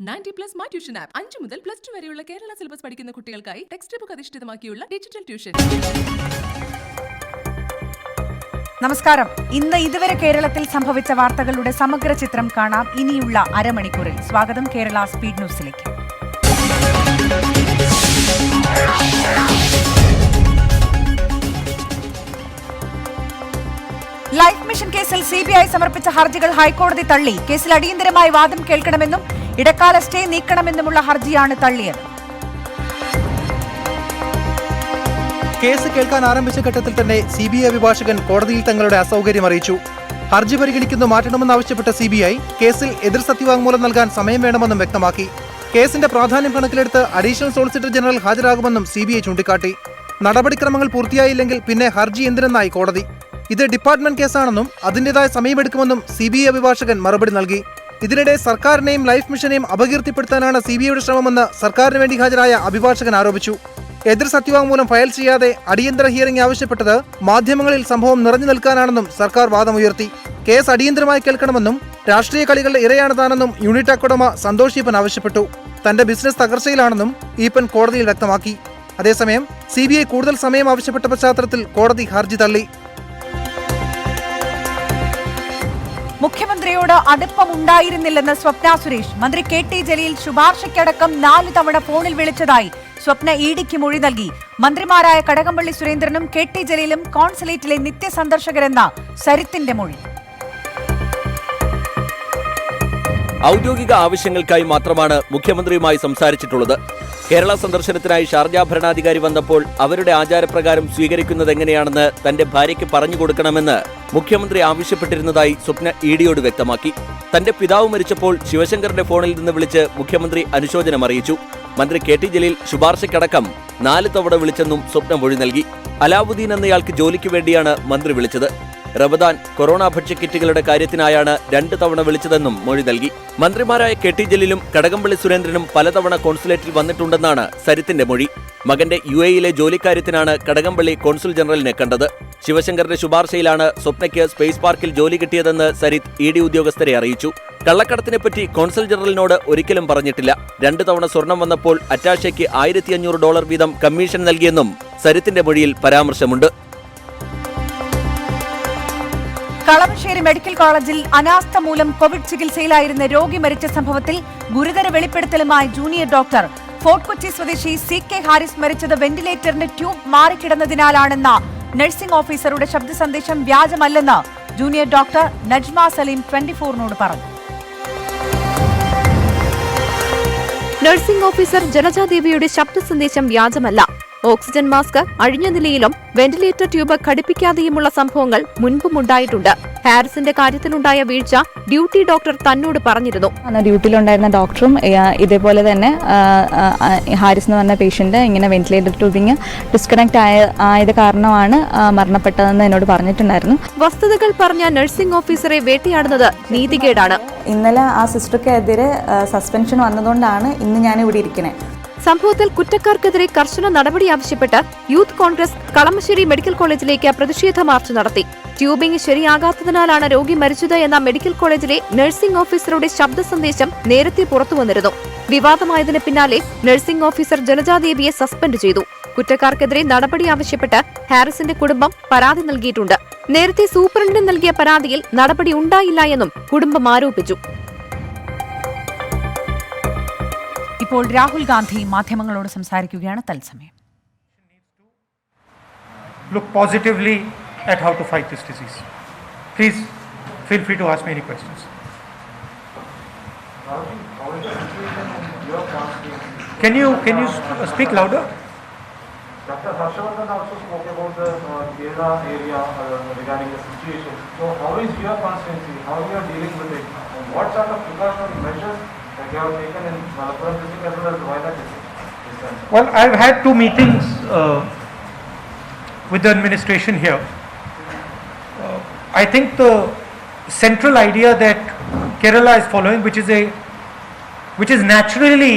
90+ My Tuition App 5 മുതൽ +2 വരെയുള്ള Kerala syllabus പഠിക്കുന്ന കുട്ടികൾക്കായി ടെക്സ്റ്റ് ബുക്ക് അധിഷ്ഠിതമാക്കിയുള്ള ഡിജിറ്റൽ ട്യൂഷൻ. നമസ്കാരം. ഇന്ന് ഇതുവരെ കേരളത്തിൽ സംഭവിച്ച വാർത്തകളുടെ സമഗ്ര ചിത്രം കാണാം ഇനിയുള്ള അരമണിക്കൂറിൽ. സ്വാഗതം കേരള സ്പീഡ് ന്യൂസിലേക്ക്. ലൈഫ് മിഷൻ കേസിൽ CBI സമർപ്പിച്ച ഹർജികൾ ഹൈക്കോടതി തള്ളി. കേസിൽ അടിയന്തരമായി വാദം കേൾക്കണമെന്നും ഇടക്കാല സ്റ്റേ നീക്കണമെന്നുമുള്ള ഹർജിയാണ് തള്ളിയത്. കേസ് കേൾക്കാൻ ആരംഭിച്ച ഘട്ടത്തിൽ തന്നെ CBI അഭിഭാഷകൻ കോടതിയിൽ തങ്ങളുടെ അസൗകര്യം അറിയിച്ചു. ഹർജി പരിഗണിക്കുന്നു മാറ്റണമെന്നാവശ്യപ്പെട്ട CBI കേസിൽ എതിർ സത്യവാങ്മൂലം നൽകാൻ സമയം വേണമെന്നും വ്യക്തമാക്കി. കേസിന്റെ പ്രാധാന്യം കണക്കിലെടുത്ത് അഡീഷണൽ സോളിസിറ്റർ ജനറൽ ഹാജരാകുമെന്നും CBI ചൂണ്ടിക്കാട്ടി. നടപടിക്രമങ്ങൾ പൂർത്തിയായില്ലെങ്കിൽ പിന്നെ ഹർജി എന്തിനെന്നായി കോടതി. ഇത് ഡിപ്പാർട്ട്മെന്റ് കേസാണെന്നും അതിന്റേതായ സമയമെടുക്കുമെന്നും CBI അഭിഭാഷകൻ മറുപടി നൽകി. ഇതിനിടെ സർക്കാരിനെയും ലൈഫ് മിഷനെയും അപകീർത്തിപ്പെടുത്താനാണ് CBIയുടെ ശ്രമമെന്ന് സർക്കാരിന് വേണ്ടി ഹാജരായ അഭിഭാഷകൻ ആരോപിച്ചു. എതിർ സത്യവാങ്മൂലം ഫയൽ ചെയ്യാതെ അടിയന്തര ഹിയറിംഗ് ആവശ്യപ്പെട്ടത് മാധ്യമങ്ങളിൽ സംഭവം നിറഞ്ഞു നിൽക്കാനാണെന്നും സർക്കാർ വാദമുയർത്തി. കേസ് അടിയന്തരമായി കേൾക്കണമെന്നും രാഷ്ട്രീയ കളികളുടെ ഇരയാണ് താനെന്നും യൂണിടാക് ഉടമ സന്തോഷ് ഈപ്പൻ ആവശ്യപ്പെട്ടു. തന്റെ ബിസിനസ് തകർച്ചയിലാണെന്നും ഈപ്പൻ കോടതിയിൽ വ്യക്തമാക്കി. അതേസമയം CBI കൂടുതൽ സമയം ആവശ്യപ്പെട്ട പശ്ചാത്തലത്തിൽ കോടതി ഹർജി തള്ളി. മുഖ്യമന്ത്രിയോട് അടുപ്പമുണ്ടായിരുന്നില്ലെന്ന് സ്വപ്ന സുരേഷ്. മന്ത്രി KT ജലീൽ ശുപാർശയ്ക്കടക്കം 4 തവണ ഫോണിൽ വിളിച്ചതായി സ്വപ്ന EDക്ക് മൊഴി നൽകി. മന്ത്രിമാരായ കടകംപള്ളി സുരേന്ദ്രനും KT ജലീലും കോൺസുലേറ്റിലെ നിത്യസന്ദർശകരെന്ന സരിത്തിന്റെ മൊഴി. ഔദ്യോഗിക ആവശ്യങ്ങൾക്കായി മാത്രമാണ് മുഖ്യമന്ത്രിയുമായി സംസാരിച്ചിട്ടുള്ളത്. കേരള സന്ദർശനത്തിനായി ഷാർജ ഭരണാധികാരി വന്നപ്പോൾ അവരുടെ ആചാരപ്രകാരം സ്വീകരിക്കുന്നത് എങ്ങനെയാണെന്ന് തന്റെ ഭാര്യയ്ക്ക് പറഞ്ഞു കൊടുക്കണമെന്ന് മുഖ്യമന്ത്രി ആവശ്യപ്പെട്ടിരുന്നതായി സ്വപ്ന EDയോട് വ്യക്തമാക്കി. തന്റെ പിതാവ് മരിച്ചപ്പോൾ ശിവശങ്കറിന്റെ ഫോണിൽ നിന്ന് വിളിച്ച് മുഖ്യമന്ത്രി അനുശോചനം അറിയിച്ചു. മന്ത്രി KT ജലീൽ ശുപാർശയ്ക്കടക്കം 4 തവണ വിളിച്ചെന്നും സ്വപ്ന മൊഴി നൽകി. അലാവുദ്ദീൻ എന്നയാൾക്ക് ജോലിക്ക് വേണ്ടിയാണ് മന്ത്രി വിളിച്ചത്. റമദാൻ, കൊറോണ ഭക്ഷ്യക്കിറ്റുകളുടെ കാര്യത്തിനായാണ് 2 തവണ വിളിച്ചതെന്നും മൊഴി നൽകി. മന്ത്രിമാരായ KT ജലീലും കടകംപള്ളി സുരേന്ദ്രനും പലതവണ കോൺസുലേറ്റിൽ വന്നിട്ടുണ്ടെന്നാണ് സരിത്തിന്റെ മൊഴി. മകന്റെ UAEയിലെ ജോലിക്കാര്യത്തിനാണ് കടകംപള്ളി കോൺസുൽ ജനറലിനെ കണ്ടത്. ശിവശങ്കറിന്റെ ശുപാർശയിലാണ് സ്വപ്നയ്ക്ക് സ്പേസ് പാർക്കിൽ ജോലി കിട്ടിയതെന്ന് സരിത്ത് ED ഉദ്യോഗസ്ഥരെ അറിയിച്ചു. കള്ളക്കടത്തിനെപ്പറ്റി കോൺസുൽ ജനറലിനോട് ഒരിക്കലും പറഞ്ഞിട്ടില്ല. 2 തവണ സ്വർണം വന്നപ്പോൾ അറ്റാഷയ്ക്ക് $1500 വീതം കമ്മീഷൻ നൽകിയെന്നും സരിത്തിന്റെ മൊഴിയിൽ പരാമർശമുണ്ട്. കളമശ്ശേരി മെഡിക്കൽ കോളേജിൽ അനാസ്ഥ മൂലം കോവിഡ് ചികിത്സയിലായിരുന്ന രോഗി മരിച്ച സംഭവത്തിൽ ഗുരുതര വെളിപ്പെടുത്തലുമായി ജൂനിയർ ഡോക്ടർ. ഫോർട്ട് കൊച്ചി സ്വദേശി CK ഹാരിസ് മരിച്ചത് വെന്റിലേറ്ററിന്റെ ട്യൂബ് മാറിക്കിടന്നതിനാലാണെന്ന നഴ്സിംഗ് ഓഫീസറുടെ ശബ്ദ സന്ദേശം വ്യാജമല്ലെന്ന് ജൂനിയർ ഡോക്ടർ നജ്മ സലീം 24നോട് പറഞ്ഞു. നഴ്സിംഗ് ഓഫീസർ ജനജാദേവിയുടെ ശബ്ദ സന്ദേശം വ്യാജമല്ല. ഓക്സിജൻ മാസ്ക് അഴിഞ്ഞ നിലയിലും വെന്റിലേറ്റർ ട്യൂബ് ഘടിപ്പിക്കാതെയുമുള്ള സംഭവങ്ങൾ മുൻപും ഉണ്ടായിട്ടുണ്ട്. ഹാരിസിന്റെ കാര്യത്തിലുണ്ടായ വീഴ്ച ഡ്യൂട്ടി ഡോക്ടർ തന്നോട് പറഞ്ഞിരുന്നു. ഡ്യൂട്ടിയിലുണ്ടായിരുന്ന ഡോക്ടറും ഇതേപോലെ തന്നെ ഹാരിസ് എന്ന് പറഞ്ഞ പേഷ്യന്റ് ഇങ്ങനെ വെന്റിലേറ്റർ ട്യൂബിങ് ഡിസ്കണക്ട് ആയത് കാരണമാണ് മരണപ്പെട്ടതെന്ന് എന്നോട് പറഞ്ഞിട്ടുണ്ടായിരുന്നു. വസ്തുതകൾ പറഞ്ഞ നഴ്സിംഗ് ഓഫീസറെ വേട്ടയാടുന്നത് നീതികേടാണ്. ഇന്നലെ ആ സിസ്റ്റർക്കെതിരെ സസ്പെൻഷൻ വന്നതുകൊണ്ടാണ് ഇന്ന് ഞാൻ ഇവിടെ ഇരിക്കുന്നത്. സംഭവത്തിൽ കുറ്റക്കാർക്കെതിരെ കർശന നടപടി ആവശ്യപ്പെട്ട് യൂത്ത് കോൺഗ്രസ് കളമശ്ശേരി മെഡിക്കൽ കോളേജിലേക്ക് പ്രതിഷേധ മാർച്ച് നടത്തി. ട്യൂബിംഗ് ശരിയാകാത്തതിനാലാണ് രോഗി മരിച്ചത് എന്ന മെഡിക്കൽ കോളേജിലെ നഴ്സിംഗ് ഓഫീസറുടെ ശബ്ദ സന്ദേശം നേരത്തെ പുറത്തുവന്നിരുന്നു. വിവാദമായതിന് പിന്നാലെ നഴ്സിംഗ് ഓഫീസർ ജനജാദേവിയെ സസ്പെൻഡ് ചെയ്തു. കുറ്റക്കാർക്കെതിരെ നടപടി ആവശ്യപ്പെട്ട് ഹാരിസിന്റെ കുടുംബം പരാതി നൽകിയിട്ടുണ്ട്. നേരത്തെ സൂപ്രണ്ടിന് നൽകിയ പരാതിയിൽ നടപടി ഉണ്ടായില്ല എന്നും കുടുംബം ആരോപിച്ചു. ഇപ്പോൾ രാഹുൽ ഗാന്ധി മാധ്യമങ്ങളോട് സംസാരിക്കുകയാണ്. തത്സമയം. Look positively at how to fight this disease. Please feel free to ask me any questions. Can you speak louder? Dr. Harshavardhan also spoke about the Kerala area regarding the situation. So how is your constituency? How you are dealing with it? And what sort of precautionary measures that you have taken in Malappuram district as well as Vizag district? Well, I've had 2 meetings with the administration here. I think the central idea that Kerala is following, which is naturally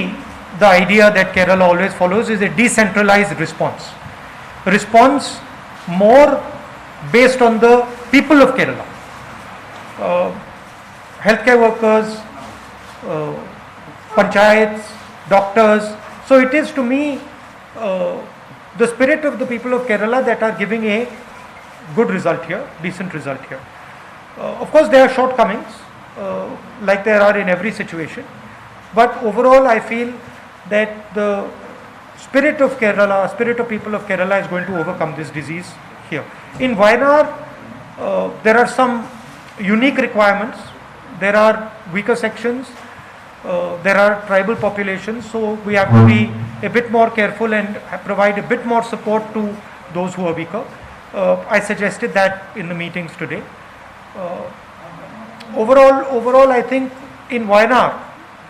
the idea that Kerala always follows, is a decentralized response. A response more based on the people of Kerala. Healthcare workers, panchayats, doctors. So it is to me the spirit of the people of Kerala that are giving a good result here, decent result here. Of course, there are shortcomings, like there are in every situation. But overall, I feel that the spirit of Kerala, spirit of people of Kerala is going to overcome this disease here. In Wayanad, there are some unique requirements. There are weaker sections. There are tribal populations. So we have to be a bit more careful and provide a bit more support to those who are weaker. I suggested that in the meetings today. Overall, I think in Wayanad,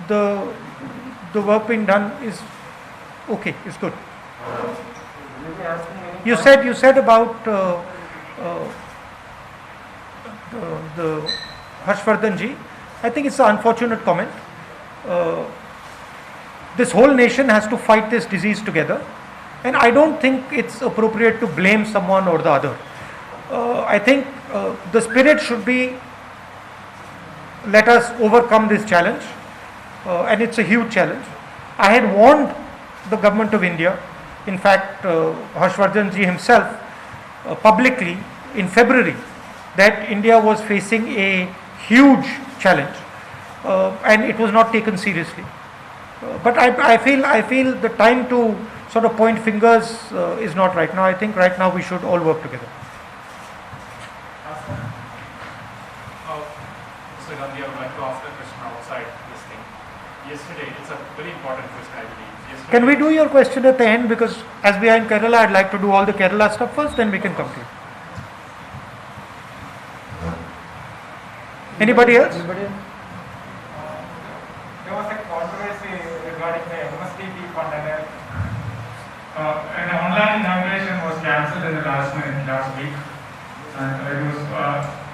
the work being done is okay, is good. You said about the Harshvardhan ji. I think it's an unfortunate comment. This whole nation has to fight this disease together, and I don't think it's appropriate to blame someone or the other. I think the spirit should be, let us overcome this challenge, and it's a huge challenge. I had warned the government of India, in fact Harshvardhan ji himself, publicly in February, that India was facing a huge challenge, and it was not taken seriously. But I feel the time to sort of point fingers is not right now. I think right now we should all work together. Mr. Gandhi, I would like to ask a question outside this thing. Yesterday, it's a very important question, I believe. Yesterday, Can we do your question at the end? Because as we are in Kerala, I'd like to do all the Kerala stuff first, then we can come to you. Anybody else? There was a controversy regarding the MSTP fund and an online inauguration was cancelled in the last week. And it was,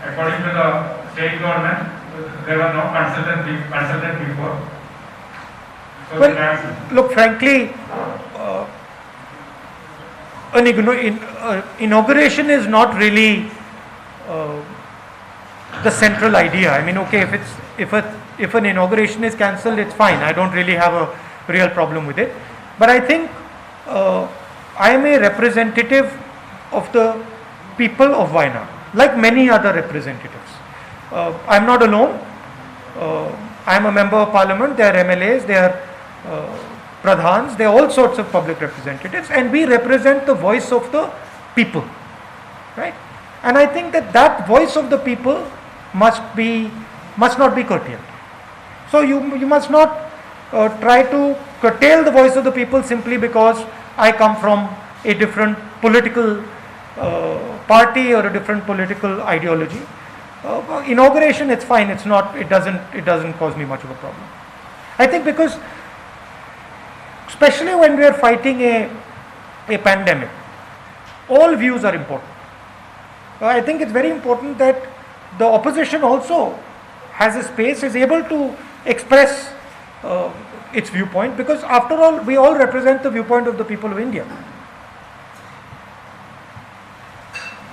according to the state government, there were no consultant before. So they cancelled. Look, frankly, inauguration is not really the central idea. I mean, okay, if an inauguration is cancelled, it's fine. I don't really have a real problem with it. But I think I am a representative of the people of Wayanad, like many other representatives. I am not alone. I am a member of parliament. There are MLAs, there are pradhans, there are all sorts of public representatives, and we represent the voice of the people, right? And I think that voice of the people must not be curtailed. So you must not try to curtail the voice of the people simply because I come from a different political party or a different political ideology. Inauguration, it's fine. It doesn't cause me much of a problem. I think because, especially when we are fighting a pandemic, all views are important. I think it's very important that the opposition also has a space, is able to express its viewpoint, because after all, we all represent the viewpoint of the people of India.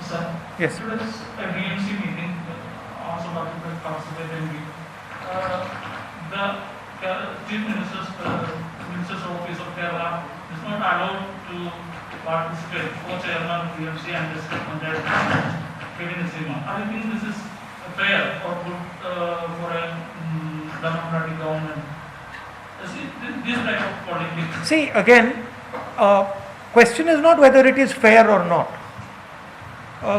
Sir, Yes. there was a DMC meeting, also participated in the Chief Minister's Office of Kerala is not allowed to participate, co-chairman of DMC and district panchayat Kevin Sima. I think this is fair or good for a democratic government. This type of politics. See, again, question is not whether it is fair or not.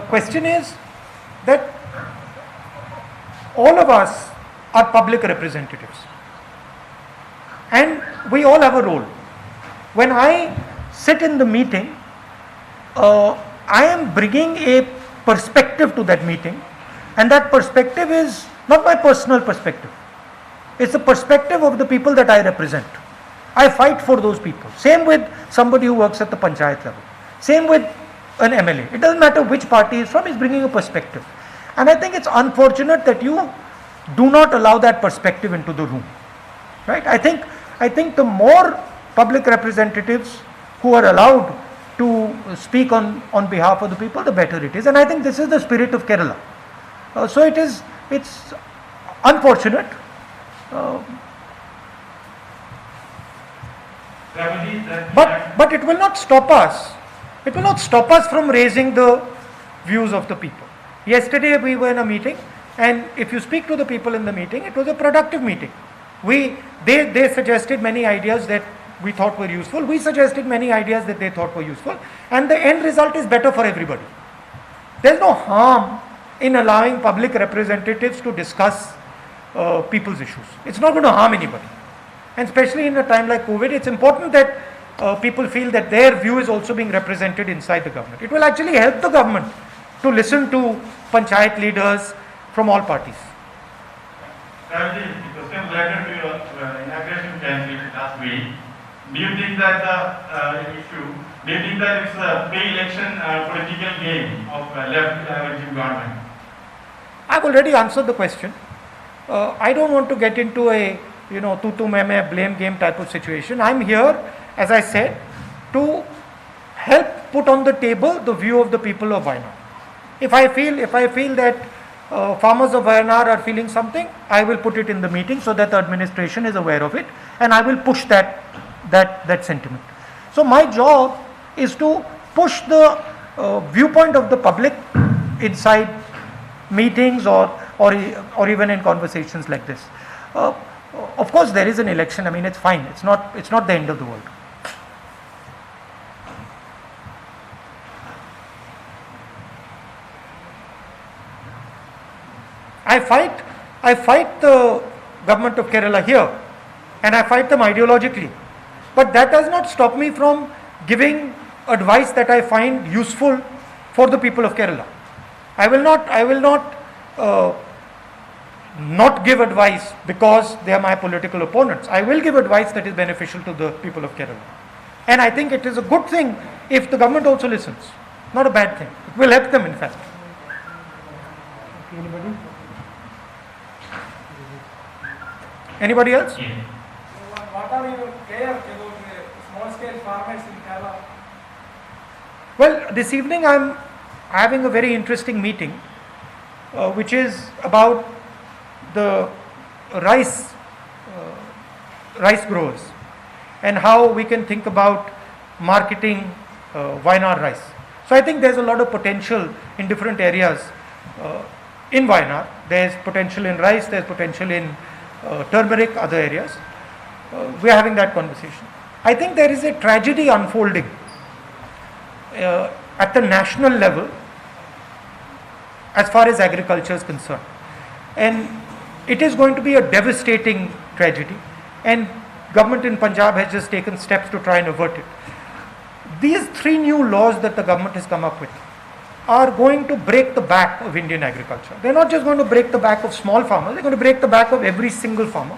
Question is that all of us are public representatives, and we all have a role. When I sit in the meeting, I am bringing a perspective to that meeting, and that perspective is not my personal perspective. It's the perspective of the people that I represent. I fight for those people. Same with somebody who works at the panchayat level. Same with an MLA. It doesn't matter which party he's from, he's bringing a perspective. And I think it's unfortunate that you do not allow that perspective into the room. Right? I think the more public representatives who are allowed to speak on behalf of the people, the better it is. And I think this is the spirit of Kerala. It's unfortunate. remedy that. But it will not stop us. It will not stop us from raising the views of the people. Yesterday we were in a meeting, and if you speak to the people in the meeting, it was a productive meeting. They suggested many ideas that we thought were useful. We suggested many ideas that they thought were useful, and the end result is better for everybody. There's no harm in allowing public representatives to discuss people's issues. It's not going to harm anybody. And especially in a time like COVID, it's important that people feel that their view is also being represented inside the government. It will actually help the government to listen to panchayat leaders from all parties. Ravi, the question related to your inauguration campaign last week. Do you think that do you think that it's a pre-election political game of left regime government? I've already answered the question. I don't want to get into a tu main blame game type of situation. I'm here, as I said, to help put on the table the view of the people of Wayanad. If I feel that farmers of Wayanad are feeling something, I will put it in the meeting so that the administration is aware of it, and I will push that sentiment. So my job is to push the viewpoint of the public inside meetings or even in conversations like this. Of course, there is an election. I mean, it's fine. It's not the end of the world. I fight the government of Kerala here, and I fight them ideologically. But that does not stop me from giving advice that I find useful for the people of Kerala. I will not give advice because they are my political opponents. I will give advice that is beneficial to the people of Kerala. And I think it is a good thing if the government also listens. Not a bad thing. It will help them, in fact. Anybody else? What are your care about small scale farmers in Kerala? Well, this evening I'm having a very interesting meeting, which is about the rice growers and how we can think about marketing Wayanad rice. So I think there's a lot of potential in different areas in Wayanad. There's potential in rice, there's potential in turmeric, other areas. We are having that conversation. I think there is a tragedy unfolding at the national level as far as agriculture is concerned. And it is going to be a devastating tragedy, and government in Punjab has just taken steps to try and avert it. These 3 new laws that the government has come up with are going to break the back of Indian agriculture. They're not just going to break the back of small farmers, they're going to break the back of every single farmer.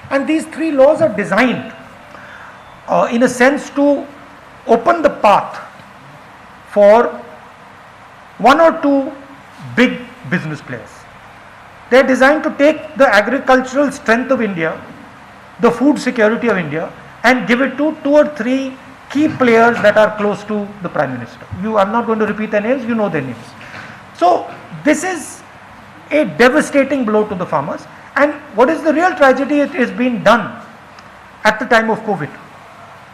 And these 3 laws are designed in a sense to open the path for 1 or 2 big business players. They are designed to take the agricultural strength of India, the food security of India, and give it to 2 or 3 key players that are close to the Prime Minister. I'm not going to repeat their names, you know their names. So this is a devastating blow to the farmers. And what is the real tragedy? It is being done at the time of COVID.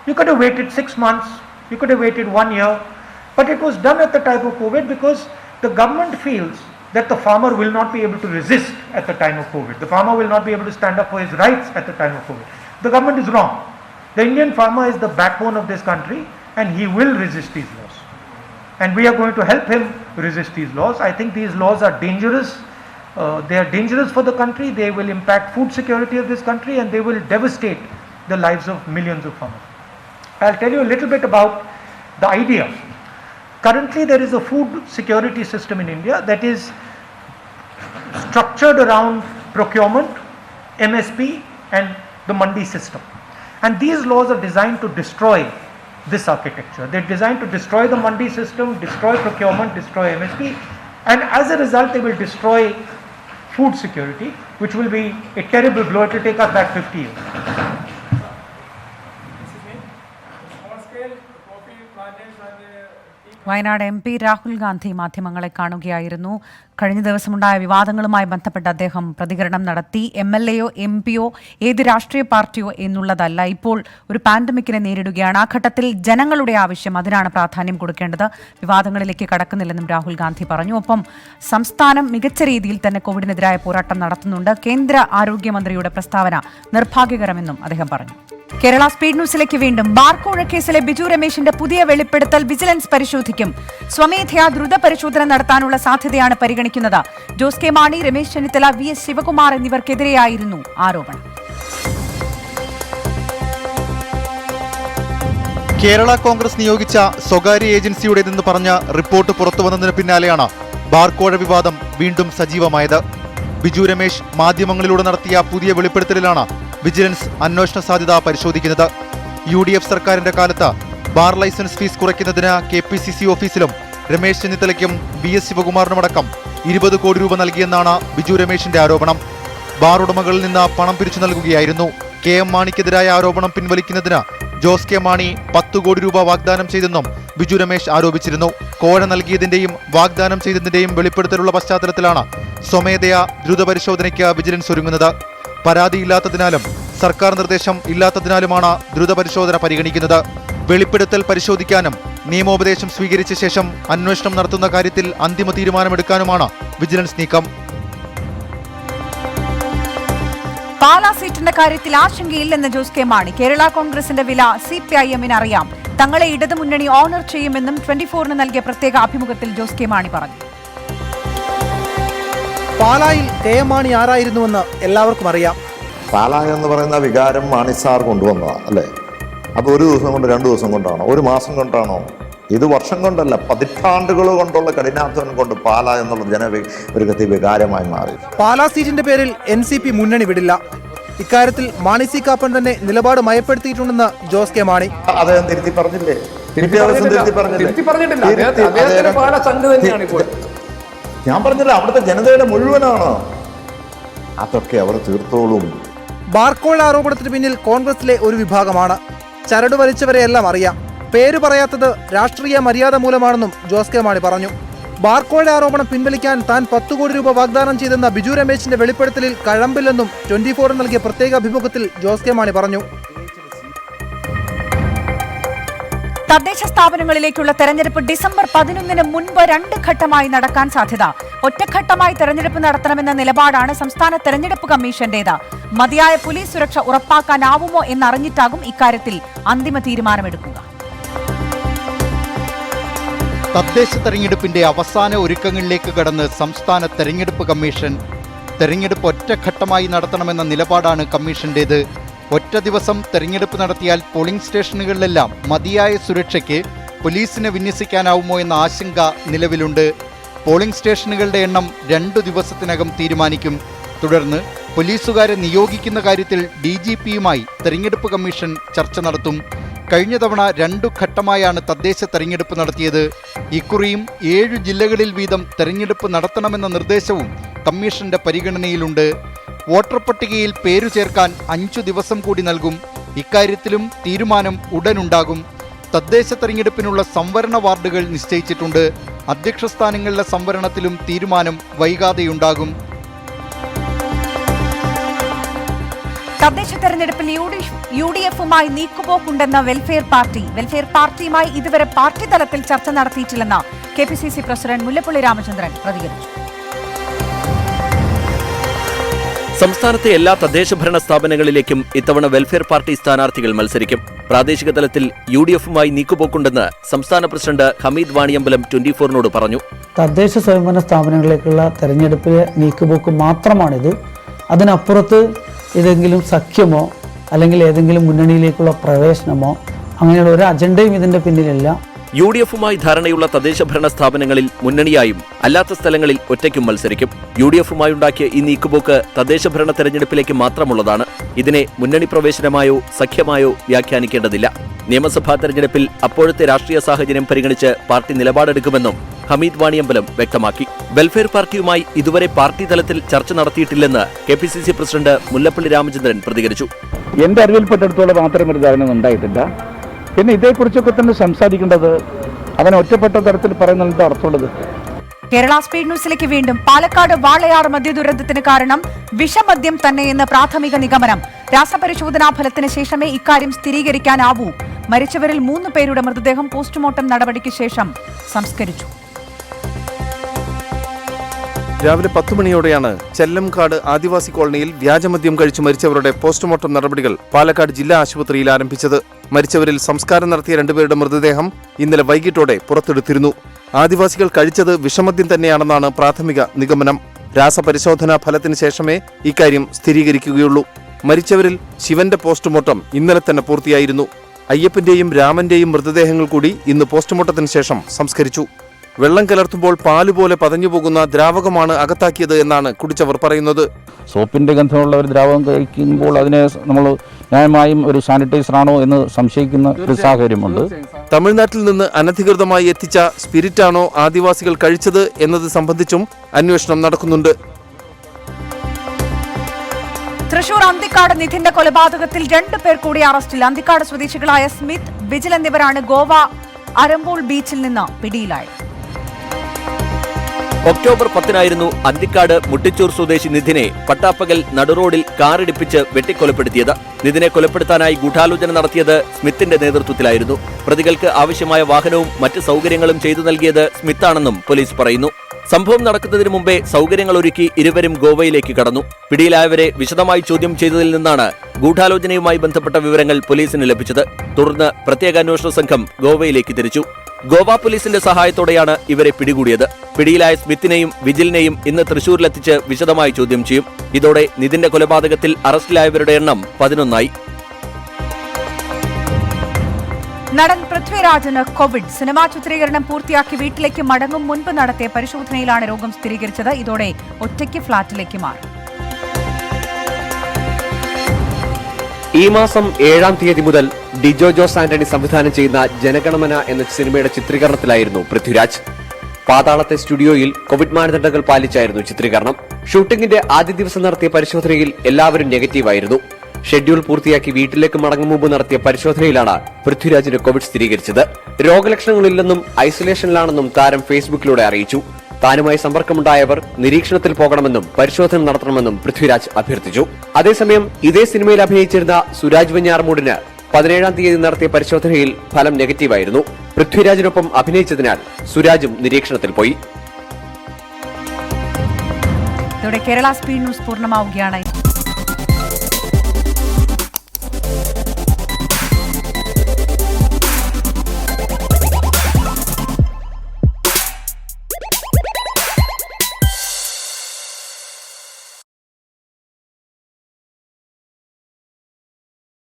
You could have waited 6 months, you could have waited 1 year, but it was done at the time of COVID because the government feels that the farmer will not be able to resist at the time of COVID. The farmer will not be able to stand up for his rights at the time of COVID. The government is wrong. The Indian farmer is the backbone of this country, and he will resist these laws. And we are going to help him resist these laws. I think these laws are dangerous. They are dangerous for the country. They will impact food security of this country, and they will devastate the lives of millions of farmers. I'll tell you a little bit about the idea. Currently, there is a food security system in India that is structured around procurement, MSP, and the mandi system. And these laws are designed to destroy this architecture. They're designed to destroy the mandi system, destroy procurement, destroy MSP, and as a result, they will destroy food security, which will be a terrible blow. It will take us back 50 years. Small scale coffee planters and tea Wayanad MP Rahul Gandhi മാധ്യമങ്ങളെ കാണുകയായിരുന്നു. കഴിഞ്ഞ ദിവസമുണ്ടായ വിവാദങ്ങളുമായി ബന്ധപ്പെട്ട് അദ്ദേഹം പ്രതികരണം നടത്തി. MLAയോ MPയോ ഏത് രാഷ്ട്രീയ പാർട്ടിയോ എന്നുള്ളതല്ല, ഇപ്പോൾ ഒരു പാൻഡമിക്കിനെ നേരിടുകയാണ്. ആ ഘട്ടത്തിൽ ജനങ്ങളുടെ ആവശ്യം, അതിനാണ് പ്രാധാന്യം കൊടുക്കേണ്ടത്. വിവാദങ്ങളിലേക്ക് കടക്കുന്നില്ലെന്നും രാഹുൽ ഗാന്ധി പറഞ്ഞു. ഒപ്പം സംസ്ഥാനം മികച്ച രീതിയിൽ തന്നെ കോവിഡിനെതിരായ പോരാട്ടം നടത്തുന്നുണ്ട്. കേന്ദ്ര ആരോഗ്യമന്ത്രിയുടെ പ്രസ്താവന നിർഭാഗ്യകരമെന്നും അദ്ദേഹം പറഞ്ഞു. കേരള സ്പീഡ് ന്യൂസിലേക്ക് വീണ്ടും. ബാർക്കോഴ കേസിലെ ബിജു രമേശിന്റെ പുതിയ വെളിപ്പെടുത്തൽ വിജിലൻസ് പരിശോധിക്കും. സ്വമേധയാ ദ്രുത പരിശോധന നടത്താനുള്ള സാധ്യതയാണ് പരിഗണിക്കുന്നത്. ജോസ് കെ മാണി, രമേശ് ചെന്നിത്തല, VS ശിവകുമാർ എന്നിവർക്കെതിരെയായിരുന്നു ആരോപണം. കേരള കോൺഗ്രസ് നിയോഗിച്ച സ്വകാര്യ ഏജൻസിയുടേതെന്ന് പറഞ്ഞ റിപ്പോർട്ട് പുറത്തുവന്നതിന് പിന്നാലെയാണ് ബാർക്കോഴ വിവാദം വീണ്ടും സജീവമായത്. ബിജു രമേശ് മാധ്യമങ്ങളിലൂടെ നടത്തിയ പുതിയ വെളിപ്പെടുത്തലിലാണ് വിജിലൻസ് അന്വേഷണ സാധ്യത പരിശോധിക്കുന്നത്. UDF സർക്കാരിന്റെ കാലത്ത് ബാർ ലൈസൻസ് ഫീസ് കുറയ്ക്കുന്നതിന് KPCC ഓഫീസിലും രമേശ് ചെന്നിത്തലയ്ക്കും VS ശിവകുമാറിനുമടക്കം 20 കോടി രൂപ നൽകിയെന്നാണ് ബിജു രമേശിന്റെ ആരോപണം. ബാർ ഉടമകളിൽ നിന്ന് പണം പിരിച്ചു നൽകുകയായിരുന്നു. KM മാണിക്കെതിരായ ആരോപണം പിൻവലിക്കുന്നതിന് ജോസ് കെ മാണി 10 കോടി രൂപ വാഗ്ദാനം ചെയ്തെന്നും ബിജു രമേശ് ആരോപിച്ചിരുന്നു. കോഴ നൽകിയതിന്റെയും വാഗ്ദാനം ചെയ്തതിന്റെയും വെളിപ്പെടുത്തലുള്ള പശ്ചാത്തലത്തിലാണ് സ്വമേധയാ ദ്രുത പരിശോധനയ്ക്ക് വിജിലൻസ് ഒരുങ്ങുന്നത്. പരാതിയില്ലാത്തതിനാലും സർക്കാർ നിർദ്ദേശം ഇല്ലാത്തതിനാലുമാണ് ദ്രുത പരിശോധന പരിഗണിക്കുന്നത്. വെളിപ്പെടുത്തൽ പരിശോധിക്കാനും നിയമോപദേശം സ്വീകരിച്ച ശേഷം അന്വേഷണം നടത്തുന്ന കാര്യത്തിൽ അന്തിമ തീരുമാനമെടുക്കാനുമാണ് വിജിലൻസ് നീക്കം. പാലാ സീറ്റിന്റെ കാര്യത്തിൽ ആശങ്കയില്ലെന്ന് ജോസ് കെ മാണി. കേരള കോൺഗ്രസിന്റെ വില CPIM-ന് അറിയാം. തങ്ങളെ ഇടതുമുന്നണി ഓണർ ചെയ്യുമെന്നും 24-ന് നൽകിയ പ്രത്യേക അഭിമുഖത്തിൽ ജോസ് കെ മാണി പറഞ്ഞു. പാലായിൽ KM മാണി ആരായിരുന്നുവെന്ന് എല്ലാവർക്കും അറിയാം. പാലാ എന്ന് പറയുന്ന വികാരം മാണി സാർ കൊണ്ടുവന്നതാണ് അല്ലേ? അത് ഒരു ദിവസം കൊണ്ട് 2 ദിവസം കൊണ്ടാണോ, ഒരു മാസം കൊണ്ടാണോ? ഇത് വർഷം കൊണ്ടല്ല, പതിറ്റാണ്ടുകൾ കൊണ്ടുള്ള കഠിനാധ്വാനം കൊണ്ട് പാലാ എന്നുള്ള ജനവികൃതി വികാരമായി മാറി. പാലാ സീറ്റിന്റെ പേരിൽ NCP മുന്നണി വിടില്ല. ഇക്കാര്യത്തിൽ മാണി സി കാപ്പൻ തന്നെ നിലപാട് മയപ്പെടുത്തിയിട്ടുണ്ടെന്ന് ജോസ് കെ മാണി. അദ്ദേഹം തിരുത്തി പറഞ്ഞില്ലേ? ഞാൻ പറഞ്ഞില്ല, അവിടുത്തെ ജനതയുടെ മുഴുവനാണ്. അതൊക്കെ അവർ തീർത്തോളും. ബാർക്കോഴ ആരോപണത്തിന് പിന്നിൽ കോൺഗ്രസിലെ ഒരു വിഭാഗമാണ്. ചരട് വലിച്ചവരെയെല്ലാം അറിയാം. പേര് പറയാത്തത് രാഷ്ട്രീയ മര്യാദ മൂലമാണെന്നും ജോസ് കെ മാണി പറഞ്ഞു. ബാർക്കോഴ ആരോപണം പിൻവലിക്കാൻ താൻ 10 കോടി രൂപ വാഗ്ദാനം ചെയ്തെന്ന ബിജു രമേശിന്റെ വെളിപ്പെടുത്തലിൽ കഴമ്പില്ലെന്നും 24-ന് നൽകിയ പ്രത്യേക അഭിമുഖത്തിൽ ജോസ് കെ മാണി പറഞ്ഞു. തദ്ദേശ സ്ഥാപനങ്ങളിലേക്കുള്ള തെരഞ്ഞെടുപ്പ് ഡിസംബർ 11-ന് മുൻപ് 2 ഘട്ടമായി നടക്കാൻ സാധ്യത. ഒറ്റഘട്ടമായി തെരഞ്ഞെടുപ്പ് നടത്തണമെന്ന നിലപാടാണ് സംസ്ഥാന തെരഞ്ഞെടുപ്പ് കമ്മീഷന്റേത്. മതിയായ പോലീസ് സുരക്ഷ ഉറപ്പാക്കാനാവുമോ എന്നറിഞ്ഞിട്ടാകും ഇക്കാര്യത്തിൽ അന്തിമ തീരുമാനമെടുക്കുക. തദ്ദേശ തെരഞ്ഞെടുപ്പിന്റെ അവസാന ഒരുക്കങ്ങളിലേക്ക് കടന്ന് സംസ്ഥാന തെരഞ്ഞെടുപ്പ് കമ്മീഷൻ. തെരഞ്ഞെടുപ്പ് ഒറ്റഘട്ടമായി നടത്തണമെന്ന നിലപാടാണ് കമ്മീഷന്റേത്. ഒറ്റ ദിവസം തെരഞ്ഞെടുപ്പ് നടത്തിയാൽ പോളിംഗ് സ്റ്റേഷനുകളിലെല്ലാം മതിയായ സുരക്ഷയ്ക്ക് പോലീസിനെ വിന്യസിക്കാനാവുമോ എന്ന ആശങ്ക നിലവിലുണ്ട്. പോളിംഗ് സ്റ്റേഷനുകളുടെ എണ്ണം 2 ദിവസത്തിനകം തീരുമാനിക്കും. തുടർന്ന് പോലീസുകാരെ നിയോഗിക്കുന്ന കാര്യത്തിൽ DGP-യുമായി തെരഞ്ഞെടുപ്പ് കമ്മീഷൻ ചർച്ച നടത്തും. കഴിഞ്ഞ തവണ 2 ഘട്ടമായാണ് തദ്ദേശ തെരഞ്ഞെടുപ്പ് നടത്തിയത്. ഇക്കുറിയും 7 ജില്ലകളിൽ വീതം തെരഞ്ഞെടുപ്പ് നടത്തണമെന്ന നിർദ്ദേശവും കമ്മീഷന്റെ പരിഗണനയിലുണ്ട്. വോട്ടർ പട്ടികയിൽ പേരു ചേർക്കാൻ 5 ദിവസം കൂടി നൽകും. ഇക്കാര്യത്തിലും തീരുമാനം ഉടനുണ്ടാകും. തദ്ദേശ തെരഞ്ഞെടുപ്പിനുള്ള സംവരണ വാർഡുകൾ നിശ്ചയിച്ചിട്ടുണ്ട്. അധ്യക്ഷ സ്ഥാനങ്ങളിലെ സംവരണത്തിലും തീരുമാനം വൈകാതെയുണ്ടാകും. തദ്ദേശ തെരഞ്ഞെടുപ്പിൽ UDF-മായി നീക്കുപോക്കുണ്ടെന്ന വെൽഫെയർ പാർട്ടിയുമായി ഇതുവരെ പാർട്ടി തലത്തിൽ ചർച്ച നടത്തിയിട്ടില്ലെന്ന് KPCC പ്രസിഡന്റ് മുല്ലപ്പള്ളി രാമചന്ദ്രൻ പ്രതികരിച്ചു. സംസ്ഥാനത്തെ എല്ലാ തദ്ദേശ ഭരണ സ്ഥാപനങ്ങളിലേക്കും ഇത്തവണ വെൽഫെയർ പാർട്ടി സ്ഥാനാർത്ഥികൾ മത്സരിക്കും. പ്രാദേശിക തലത്തിൽ UDF-മായി നീക്കുപോക്കുണ്ടെന്ന് സംസ്ഥാന പ്രസിഡന്റ് ഹമീദ് വാണിയമ്പലം 24-നോട് പറഞ്ഞു. തദ്ദേശ സ്വയംഭരണ സ്ഥാപനങ്ങളിലേക്കുള്ള തെരഞ്ഞെടുപ്പിലെ നീക്കുപോക്ക് മാത്രമാണിത്. അതിനപ്പുറത്ത് ഏതെങ്കിലും സഖ്യമോ അല്ലെങ്കിൽ ഏതെങ്കിലും മുന്നണിയിലേക്കുള്ള പ്രവേശനമോ അങ്ങനെയുള്ള ഒരു അജണ്ടയും ഇതിന്റെ പിന്നിലില്ല. UDF-മായി ധാരണയുള്ള തദ്ദേശ ഭരണ സ്ഥാപനങ്ങളിൽ മുന്നണിയായും അല്ലാത്ത സ്ഥലങ്ങളിൽ ഒറ്റയ്ക്കും മത്സരിക്കും. UDF-മായി ഉണ്ടാക്കിയ ഈ നീക്കുപോക്ക് തദ്ദേശ ഭരണ തെരഞ്ഞെടുപ്പിലേക്ക് മാത്രമുള്ളതാണ്. ഇതിനെ മുന്നണി പ്രവേശനമായോ സഖ്യമായോ വ്യാഖ്യാനിക്കേണ്ടതില്ല. നിയമസഭാ തെരഞ്ഞെടുപ്പിൽ അപ്പോഴത്തെ രാഷ്ട്രീയ സാഹചര്യം പരിഗണിച്ച് പാർട്ടി നിലപാടെടുക്കുമെന്നും ഹമീദ് വാണിയമ്പലം വ്യക്തമാക്കി. വെൽഫെയർ പാർട്ടിയുമായി ഇതുവരെ പാർട്ടി തലത്തിൽ ചർച്ച നടത്തിയിട്ടില്ലെന്ന് KPCC പ്രസിഡന്റ് മുല്ലപ്പള്ളി രാമചന്ദ്രൻ പ്രതികരിച്ചു. എന്റെ അറിവിൽപ്പെട്ടിടത്തോളം മാത്രം ഒരു ധാരണ ഉണ്ടായിട്ടില്ല. പിന്നെ ഇതേക്കുറിച്ചൊക്കെ തന്നെ സംസാരിക്കേണ്ടത് അവനെ ഒറ്റപ്പെട്ട തരത്തിൽ പറയുന്നതിന്റെ അർത്ഥമുള്ളത്. കേരള സ്പീഡ് ന്യൂസിലേക്ക് വീണ്ടും. പാലക്കാട് വാളയാർ മദ്യദുരന്തത്തിന് കാരണം വിഷമദ്യം തന്നെയെന്ന് പ്രാഥമിക നിഗമനം. രാസപരിശോധനാ ഫലത്തിന് ശേഷമേ ഇക്കാര്യം സ്ഥിരീകരിക്കാനാവൂ. മരിച്ചവരിൽ 3 പേരുടെ മൃതദേഹം പോസ്റ്റ്മോർട്ടം നടപടിക്ക് ശേഷം സംസ്കരിച്ചു. രാവിലെ 10 മണിയോടെയാണ് ചെല്ലംകാട് ആദിവാസി കോളനിയിൽ വ്യാജമദ്യം കഴിച്ചു മരിച്ചവരുടെ പോസ്റ്റ്മോർട്ടം നടപടികൾ പാലക്കാട് ജില്ലാ ആശുപത്രിയിൽ ആരംഭിച്ചത്. മരിച്ചവരിൽ സംസ്കാരം നടത്തിയ 2 പേരുടെ മൃതദേഹം ഇന്നലെ വൈകിട്ടോടെ പുറത്തെടുത്തിരുന്നു. ആദിവാസികൾ കഴിച്ചത് വിഷമദ്യം തന്നെയാണെന്നാണ് പ്രാഥമിക നിഗമനം. രാസപരിശോധനാ ഫലത്തിന് ശേഷമേ ഇക്കാര്യം സ്ഥിരീകരിക്കുകയുള്ളൂ. മരിച്ചവരിൽ ശിവന്റെ പോസ്റ്റ്മോർട്ടം ഇന്നലെ തന്നെ പൂർത്തിയായിരുന്നു. അയ്യപ്പന്റെയും രാമന്റെയും മൃതദേഹങ്ങൾ കൂടി ഇന്ന് പോസ്റ്റ്മോർട്ടത്തിന് ശേഷം സംസ്കരിച്ചു. വെള്ളം കലർത്തുമ്പോൾ പാലുപോലെ പതഞ്ഞുപോകുന്ന ദ്രാവകമാണ് അകത്താക്കിയത് എന്നാണ് കുടിച്ചവർ പറയുന്നത്. സോപ്പിന്റെ ഗന്ധമുള്ള ഒരു ദ്രാവകം കഴിക്കുമ്പോൾ അതിനെ നമ്മൾ ന്യായമായും ഒരു സാനിറ്റൈസർ ആണോ എന്ന് സംശയിക്കുന്ന ഒരു സാഹചര്യമുണ്ട്. തമിഴ്നാട്ടിൽ നിന്ന് അനധികൃതമായി എത്തിച്ച സ്പിരിറ്റാണോ ആദിവാസികൾ കഴിച്ചത് എന്നത് സംബന്ധിച്ചും അന്വേഷണം നടക്കുന്നുണ്ട്. തൃശൂർ അന്തിക്കാട് നിധിന്റെ കൊലപാതകത്തിൽ 2 പേർ കൂടി അറസ്റ്റിൽ. അന്തിക്കാട് സ്വദേശികളായ സ്മിത്ത്, വിജിൽ എന്നിവരാണ് ഗോവ അരമ്പോൾ ബീച്ചിൽ നിന്ന് പിടിയിലായത്. ഒക്ടോബർ 10 അന്തിക്കാട് മുട്ടിച്ചൂർ സ്വദേശി നിധിനെ പട്ടാപ്പകൽ നടുറോഡിൽ കാറിടിപ്പിച്ച് വെട്ടിക്കൊലപ്പെടുത്തിയത്. നിധിനെ കൊലപ്പെടുത്താനായി ഗൂഢാലോചന നടത്തിയത് സ്മിത്തിന്റെ നേതൃത്വത്തിലായിരുന്നു. പ്രതികൾക്ക് ആവശ്യമായ വാഹനവും മറ്റ് സൗകര്യങ്ങളും ചെയ്തു നൽകിയത് സ്മിത്താണെന്നും പോലീസ് പറയുന്നു. സംഭവം നടക്കുന്നതിന് മുമ്പേ സൗകര്യങ്ങൾ ഒരുക്കി ഇരുവരും ഗോവയിലേക്ക് കടന്നു. പിടിയിലായവരെ വിശദമായി ചോദ്യം ചെയ്തതിൽ നിന്നാണ് ഗൂഢാലോചനയുമായി ബന്ധപ്പെട്ട വിവരങ്ങൾ പോലീസിന് ലഭിച്ചത്. തുടർന്ന് പ്രത്യേക അന്വേഷണ സംഘം ഗോവയിലേക്ക് തിരിച്ചു. ഗോവ പോലീസിന്റെ സഹായത്തോടെയാണ് ഇവരെ പിടികൂടിയത്. പിടിയിലായ സ്മിത്തിനെയും വിജിലിനെയും ഇന്ന് തൃശൂരിലെത്തിച്ച് വിശദമായി ചോദ്യം ചെയ്യും. ഇതോടെ നിധിന്റെ കൊലപാതകത്തിൽ അറസ്റ്റിലായവരുടെ എണ്ണം 11 ആയി. നടൻ പൃഥ്വിരാജിന് കോവിഡ്. സിനിമാ ചിത്രീകരണം പൂർത്തിയാക്കി വീട്ടിലേക്ക് മടങ്ങും മുൻപ് നടത്തിയ പരിശോധനയിലാണ് രോഗം സ്ഥിരീകരിച്ചത്. ഇതോടെ ഒറ്റയ്ക്ക് ഫ്ളാറ്റിലേക്ക് മാറി. ഈ മാസം 7-ാം തീയതി മുതൽ ഡിജോ ജോസ് ആന്റണി സംവിധാനം ചെയ്യുന്ന ജനഗണമന എന്ന സിനിമയുടെ ചിത്രീകരണത്തിലായിരുന്നു പൃഥ്വിരാജ്. പാതാളത്തെ സ്റ്റുഡിയോയിൽ കോവിഡ് മാനദണ്ഡങ്ങൾ പാലിച്ചായിരുന്നു ചിത്രീകരണം. ഷൂട്ടിംഗിന്റെ ആദ്യ ദിവസം നടത്തിയ പരിശോധനയിൽ എല്ലാവരും നെഗറ്റീവായിരുന്നു. ഷെഡ്യൂൾ പൂർത്തിയാക്കി വീട്ടിലേക്ക് മടങ്ങും മുമ്പ് നടത്തിയ പരിശോധനയിലാണ് പൃഥ്വിരാജിന് കോവിഡ് സ്ഥിരീകരിച്ചത്. രോഗലക്ഷണങ്ങളില്ലെന്നും ഐസൊലേഷനിലാണെന്നും താരം ഫേസ്ബുക്കിലൂടെ അറിയിച്ചു. താനുമായി സമ്പർക്കമുണ്ടായവർ നിരീക്ഷണത്തിൽ പോകണമെന്നും പരിശോധന നടത്തണമെന്നും പൃഥ്വിരാജ് അഭ്യർത്ഥിച്ചു. അതേസമയം ഇതേ സിനിമയിൽ അഭിനയിച്ചിരുന്ന സുരാജ് വെഞ്ഞാറമൂടിന് 17-ാം തീയതി നടത്തിയ പരിശോധനയിൽ ഫലം നെഗറ്റീവായിരുന്നു. പൃഥ്വിരാജിനൊപ്പം അഭിനയിച്ചതിനാൽ സുരാജും നിരീക്ഷണത്തിൽ പോയി. ഇതോടെ കേരള സ്പീഡ് ന്യൂസ് പൂർണ്ണമാവുകയാണ്.